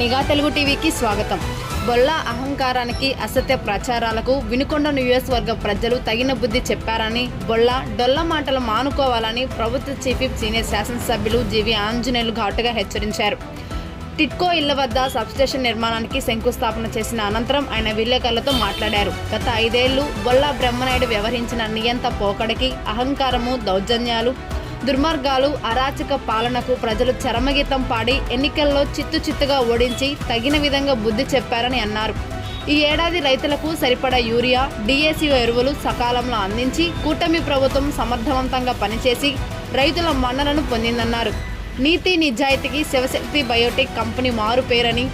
నిఘా తెలుగు టీవీకి స్వాగతం. బొల్లా అహంకారానికి, అసత్య ప్రచారాలకు వినుకొండ నియోజకవర్గ ప్రజలు తగిన బుద్ధి చెప్పారని, బొల్లా డొల్ల మాటలు మానుకోవాలని ప్రభుత్వ చీఫ్ విప్ సీనియర్ శాసనసభ్యులు జీవి ఆంజనేయులు ఘాటుగా హెచ్చరించారు. టిట్కో ఇళ్ల వద్ద సబ్స్టేషన్ నిర్మాణానికి శంకుస్థాపన చేసిన అనంతరం ఆయన విలేకరులతో మాట్లాడారు. గత 5 ఏళ్లు బొల్లా బ్రహ్మనాయుడు వ్యవహరించిన నియంత పోకడకి, అహంకారము, దౌర్జన్యాలు, దుర్మార్గాలు, అరాచక పాలనకు ప్రజలు చరమగీతం పాడి ఎన్నికల్లో చిత్తుగా ఓడించి తగిన విధంగా బుద్ధి చెప్పారని అన్నారు. ఈ ఏడాది రైతులకు సరిపడా యూరియా, డిఏసీ ఎరువులు సకాలంలో అందించి కూటమి ప్రభుత్వం సమర్థవంతంగా పనిచేసి రైతుల మన్ననను పొందిందన్నారు. నీతి నిజాయితీకి శివశక్తి బయోటెక్ కంపెనీ మారు పేరని,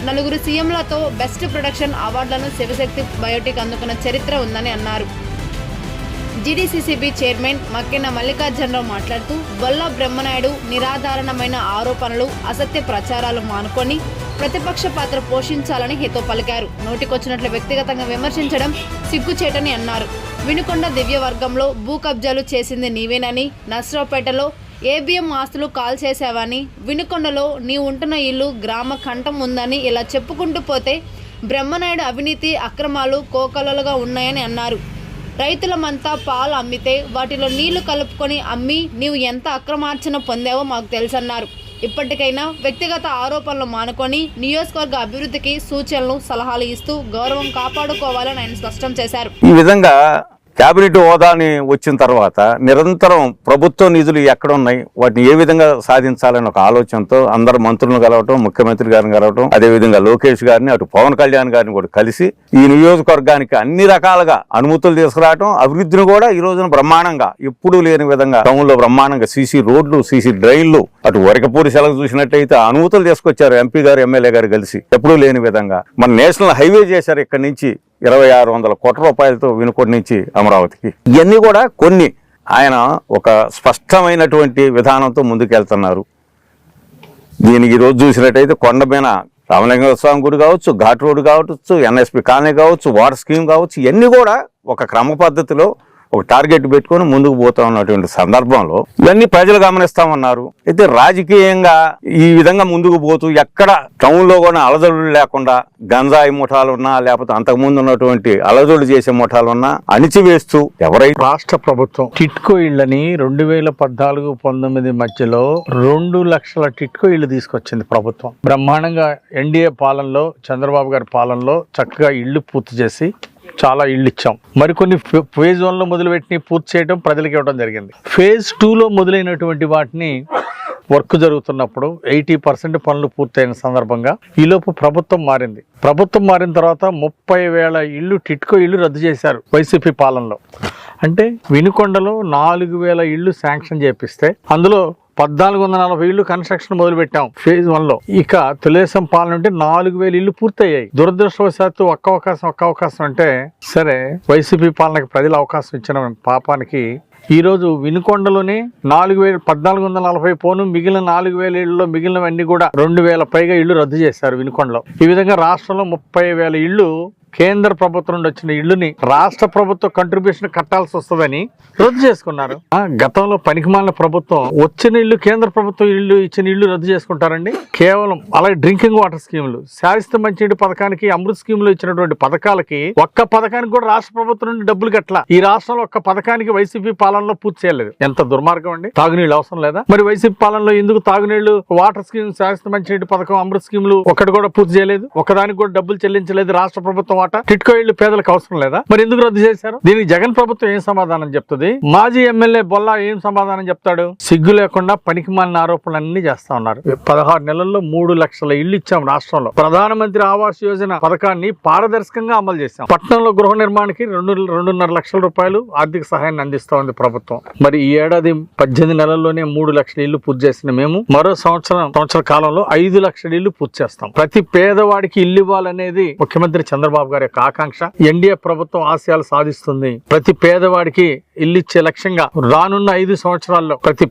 4 సీఎంలతో బెస్ట్ ప్రొడక్షన్ అవార్డులను శివశక్తి బయోటెక్ అందుకున్న చరిత్ర ఉందని అన్నారు. జీడీసీసీబీ చైర్మన్ మక్కెన మల్లికార్జునరావు మాట్లాడుతూ, బొల్లా బ్రహ్మనాయుడు నిరాధారణమైన ఆరోపణలు, అసత్య ప్రచారాలు మానుకొని ప్రతిపక్ష పాత్ర పోషించాలని హితో పలికారు. నోటికొచ్చినట్లు వ్యక్తిగతంగా విమర్శించడం సిగ్గుచేటని అన్నారు. వినుకొండ దివ్యవర్గంలో భూ కబ్జాలు చేసింది నీవేనని, నర్సరావుపేటలో ఏబిఎం ఆస్తులు కాల్ చేశావని, వినుకొండలో నీ ఉంటున్న ఇల్లు గ్రామ కంఠం ఉందని ఇలా చెప్పుకుంటూ పోతే బ్రహ్మనాయుడు అవినీతి అక్రమాలు కోకొల్లలుగా ఉన్నాయని అన్నారు. రైతులమంతా పాలు అమ్మితే వాటిలో నీళ్లు కలుపుకొని అమ్మి నీవు ఎంత అక్రమార్చన పొందావో మాకు తెలుసన్నారు. ఇప్పటికైనా వ్యక్తిగత ఆరోపణలు మానుకొని నియోజకవర్గ అభివృద్ధికి సూచనలు, సలహాలు ఇస్తూ గౌరవం కాపాడుకోవాలని ఆయన స్పష్టం చేశారు. ఈ విధంగా కేబినెట్ హోదాని వచ్చిన తర్వాత నిరంతరం ప్రభుత్వ నిధులు ఎక్కడ ఉన్నాయి, వాటిని ఏ విధంగా సాధించాలని ఒక ఆలోచనతో అందరు మంత్రులను కలవటం, ముఖ్యమంత్రి గారిని కలవటం, అదేవిధంగా లోకేష్ గారిని, అటు పవన్ కళ్యాణ్ గారిని కూడా కలిసి ఈ నియోజకవర్గానికి అన్ని రకాలుగా అనుమతులు తీసుకురావటం, అభివృద్ధిని కూడా ఈ రోజున బ్రహ్మాండంగా ఎప్పుడూ లేని విధంగా టౌన్లో బ్రహ్మాండంగా సీసీ రోడ్లు, సీసీ డ్రైన్లు, అటు వరకపూడి సెలవు చూసినట్టయితే అనుమతులు తీసుకొచ్చారు ఎంపీ గారు, ఎమ్మెల్యే గారు కలిసి. ఎప్పుడూ లేని విధంగా మన నేషనల్ హైవే చేశారు. ఇక్కడి నుంచి 2600 కోట్ల రూపాయలతో వినుకొండ నుంచి అమరావతికి. ఇవన్నీ కూడా కొన్ని ఆయన ఒక స్పష్టమైనటువంటి విధానంతో ముందుకెళ్తున్నారు. దీనికి ఈరోజు చూసినట్టయితే కొండపైన రామలింగేశ్వర స్వామి గుడి కావచ్చు, ఘాట్ రోడ్ కావచ్చు, ఎన్ఎస్పి కాలనీ కావచ్చు, వాటర్ స్కీమ్ కావచ్చు, ఇవన్నీ కూడా ఒక క్రమ పద్ధతిలో ఒక టార్గెట్ పెట్టుకొని ముందుకు పోతా ఉన్నటువంటి సందర్భంలో ఇవన్నీ ప్రజలు గమనిస్తామన్నారు. అయితే రాజకీయంగా ఈ విధంగా ముందుకు పోతూ ఎక్కడ టౌన్లో కూడా అలజడులు లేకుండా గంజాయి ముఠాలున్నా, లేకపోతే అంతకుముందు ఉన్నటువంటి అలజడులు చేసే ముఠాలున్నా అణిచివేస్తూ ఎవరైతే రాష్ట్ర ప్రభుత్వం టిట్కో ఇళ్లని 2014-19 మధ్యలో 2 లక్షల టిట్కో ఇళ్లు తీసుకొచ్చింది ప్రభుత్వం. బ్రహ్మాండంగా ఎన్డీఏ పాలనలో, చంద్రబాబు గారి పాలనలో చక్కగా ఇళ్లు పూర్తి చేసి చాలా ఇళ్ళు ఇచ్చాం. మరికొన్ని ఫేజ్ 1లో మొదలుపెట్టి పూర్తి చేయడం, ప్రజలకు ఇవ్వడం జరిగింది. ఫేజ్ 2లో మొదలైనటువంటి వాటిని వర్క్ జరుగుతున్నప్పుడు 80% పనులు పూర్తయిన సందర్భంగా ఈలోపు ప్రభుత్వం మారింది. ప్రభుత్వం మారిన తర్వాత 30,000 ఇళ్ళు టిట్కో ఇళ్ళు రద్దు చేశారు వైసీపీ పాలనలో. అంటే వినుకొండలో 4,000 ఇళ్ళు శాంక్షన్ చేపిస్తే అందులో 1440 ఇళ్లు కన్స్ట్రక్షన్ మొదలు పెట్టాం ఫేజ్ 1లో. ఇక తెలుగుదేశం పాలన ఉంటే 4,000 ఇళ్లు పూర్తయ్యాయి. దురదృష్టవశాత్తు ఒక్క అవకాశం అంటే సరే, వైసీపీ పాలనకి ప్రజలు అవకాశం ఇచ్చిన పాపానికి ఈరోజు వినుకొండలోనే 1440 పోను మిగిలిన 4,000 ఇళ్లలో మిగిలినవన్నీ కూడా 2,000 పైగా ఇళ్లు రద్దు చేశారు వినుకొండలో. ఈ విధంగా రాష్ట్రంలో 30,000 ఇళ్లు కేంద్ర ప్రభుత్వం నుండి వచ్చిన ఇళ్లుని రాష్ట్ర ప్రభుత్వ కంట్రిబ్యూషన్ కట్టాల్సి వస్తుందని రద్దు చేసుకున్నారు. గతంలో పనికిమాలిన ప్రభుత్వం వచ్చిన ఇల్లు, కేంద్ర ప్రభుత్వం ఇల్లు ఇచ్చిన ఇల్లు రద్దు చేసుకుంటారండి. కేవలం అలాగే డ్రింకింగ్ వాటర్ స్కీములు, శాశ్వత మంచినీటి పథకానికి, అమృత్ స్కీమ్ లో ఇచ్చినటువంటి పథకాలకి ఒక్క పథకానికి కూడా రాష్ట్ర ప్రభుత్వం నుండి డబ్బులు కట్టలా. ఈ రాష్ట్రంలో ఒక్క పథకానికి వైసీపీ పాలనలో పూర్తి చేయలేదు. ఎంత దుర్మార్గం అండి. తాగునీళ్ళు అవసరం లేదా? మరి వైసీపీ పాలనలో ఎందుకు తాగునీళ్లు, వాటర్ స్కీమ్, శాశ్వత మంచినీటి పథకం, అమృత్ స్కీములు ఒక్కటి కూడా పూర్తి చేయలేదు? ఒకదానికి కూడా డబ్బులు చెల్లించలేదు రాష్ట్ర ప్రభుత్వం. టిట్కో ఇళ్లు పేదలకు అవసరం లేదా? మరి ఎందుకు రద్దు చేశారు? దీనికి జగన్ ప్రభుత్వం ఏం సమాధానం చెప్తుంది? మాజీ ఎమ్మెల్యే బొల్లా ఏం సమాధానం చెప్తాడు? సిగ్గు లేకుండా పనికిమాలిన ఆరోపణలన్నీ చేస్తా ఉన్నారు. 16 నెలల్లో 3 లక్షల ఇళ్లు ఇచ్చాం రాష్ట్రంలో. ప్రధానమంత్రి ఆవాస్ యోజన పథకాన్ని పారదర్శకంగా అమలు చేశాం. పట్టణంలో గృహ నిర్మాణానికి 2.5 లక్షల రూపాయలు ఆర్థిక సహాయాన్ని అందిస్తా ఉంది ప్రభుత్వం. మరి ఈ ఏడాది 18 నెలల్లోనే 3 లక్షల ఇళ్లు పూర్తి చేసిన మేము మరో సంవత్సర కాలంలో 5 లక్షల ఇళ్లు పూర్తి చేస్తాం. ప్రతి పేదవాడికి ఇల్లు ఇవ్వాలనేది ముఖ్యమంత్రి చంద్రబాబు గారి ఆకాంక్ష. ఎన్డీఏ ప్రభుత్వం ఆశయాలు సాధిస్తుంది. ప్రతి పేదవాడికి ఇల్లు ఇచ్చే లక్ష్యంగా రానున్న 5 సంవత్సరాల్లో ప్రతి